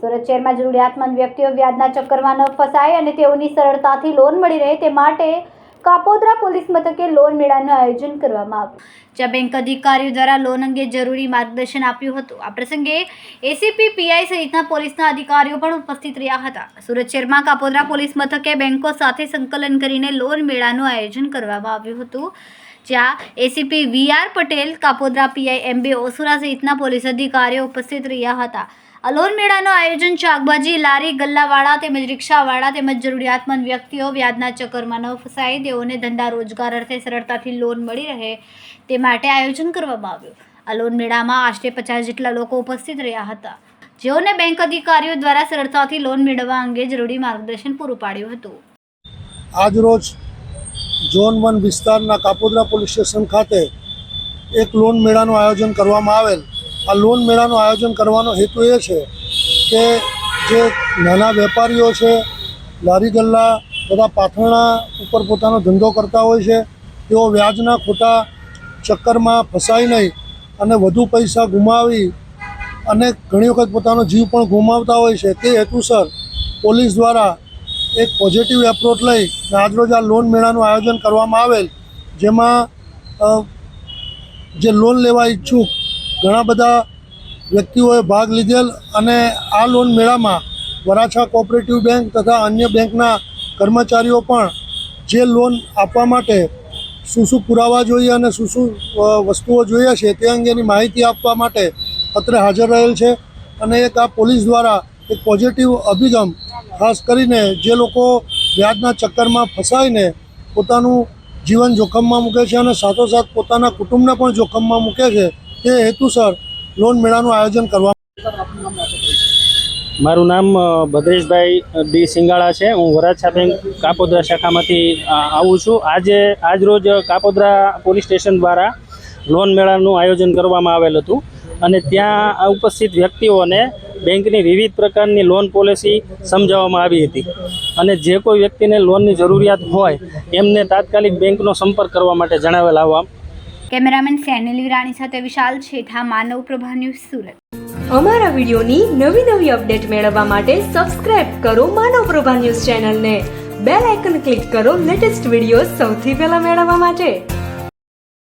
સુરત શહેરમાં જરૂરિયાતમંદ વ્યક્તિઓ વ્યાજના ચક્કરમાં ન ફસાય અને તેઓની સરળતાથી લોન મળી રહે તે માટે કાપોદ્રા પોલીસ મથકે લોન મેળાનું આયોજન કરવામાં આવ્યું, જ્યાં બેંક અધિકારીઓ દ્વારા લોન અંગે જરૂરી માર્ગદર્શન આપ્યું હતું। આ પ્રસંગે એસીપી, પીઆઈ સહિતના પોલીસના અધિકારીઓ પણ ઉપસ્થિત રહ્યા હતા। સુરત શહેરમાં કાપોદ્રા પોલીસ મથકે બેંકો સાથે સંકલન કરીને લોન મેળાનું આયોજન કરવામાં આવ્યું હતું, જ્યાં ACP VR Patel, Kapodra PI MB Osura સહિતના પોલીસ અધિકારીઓ ઉપસ્થિત રહ્યા હતા। આ લોન મેળાનું આયોજન શાકભાજી લારી ગલ્લાવાળા તેમજ રિક્ષાવાળા તેમજ જરૂરિયાતમંદ વ્યક્તિઓ વ્યાજના ચક્કરમાં ન ફસાય, તેઓને ધંધા રોજગાર અર્થે સરળતાથી લોન મળી રહે તે માટે આયોજન કરવામાં આવ્યું। આ લોન મેળામાં આશરે 50 જેટલા લોકો ઉપસ્થિત રહ્યા હતા, જેઓને બેંક અધિકારીઓ દ્વારા સરળતાથી લોન મેળવવા અંગે જરૂરી માર્ગદર્શન પૂરું પાડ્યું હતું। આજરોજ ઝોન 1 વિસ્તારના કાપોદ્રા પોલીસ સ્ટેશન ખાતે એક લોન મેળાનું આયોજન કરવામાં આવેલ। આ લોન મેળાનું આયોજન કરવાનો હેતુ એ છે કે જે નાના વેપારીઓ છે, લારી ગલ્લા, બધા પાથરણા ઉપર પોતાનો ધંધો કરતા હોય છે, તેઓ વ્યાજના ખોટા ચક્કરમાં ફસાય નહીં અને વધુ પૈસા ગુમાવી અને ઘણી વખત પોતાનો જીવ પણ ગુમાવતા હોય છે, તે હેતુસર પોલીસ દ્વારા એક પોઝિટિવ એપ્રોચ લઈ આજરોજ આ લોન મેળાનું આયોજન કરવામાં આવેલ, જેમાં જે લોન લેવા ઈચ્છુક ઘણા બધા વ્યક્તિઓએ ભાગ લીધેલ અને આ લોન મેળામાં વરાછા કોઓપરેટિવ બેંક તથા અન્ય બેંકના કર્મચારીઓ પણ જે લોન આપવા માટે શું પુરાવા જોઈએ અને શું વસ્તુઓ જોઈએ છે તે અંગેની માહિતી આપવા માટે અત્રે હાજર રહેલ છે। અને એક આ પોલીસ દ્વારા એક પોઝિટિવ અભિગમ ખાસ કરીને જે લોકો વ્યાજના ચક્કરમાં ફસાઈને પોતાનું જીવન જોખમમાં મૂકે છે અને સાથોસાથ પોતાના કુટુંબને પણ જોખમમાં મૂકે છે, તે હેતુસર લોન મેળાનું આયોજન કરવામાં। મારું નામ ભદ્રેશભાઈ ડી સિંગાળા છે। હું વરાછા બેંક કાપોદ્રા શાખામાંથી આવું છું। આજરોજ કાપોદ્રા પોલીસ સ્ટેશન દ્વારા લોન મેળાનું આયોજન કરવામાં આવેલ હતું અને ત્યાં ઉપસ્થિત વ્યક્તિઓને બેંકની વિવિધ પ્રકારની લોન પોલિસી સમજાવવામાં આવી હતી અને જે કોઈ વ્યક્તિને લોનની જરૂરિયાત હોય એમને તાત્કાલિક બેંકનો સંપર્ક કરવા માટે જણાવેલ આવવા। કેમેરામેન સેનિલ વિરાણી સાથે વિશાલ છેઠા, માનવ પ્રભા ન્યૂઝ, સુરત। અમારા વિડીયોની નવી અપડેટ મેળવવા માટે સબસ્ક્રાઇબ કરો માનવ પ્રભા ન્યૂઝ ચેનલને, બેલ આઇકન ક્લિક કરો લેટેસ્ટ વિડીયો સૌથી પહેલા મેળવવા માટે।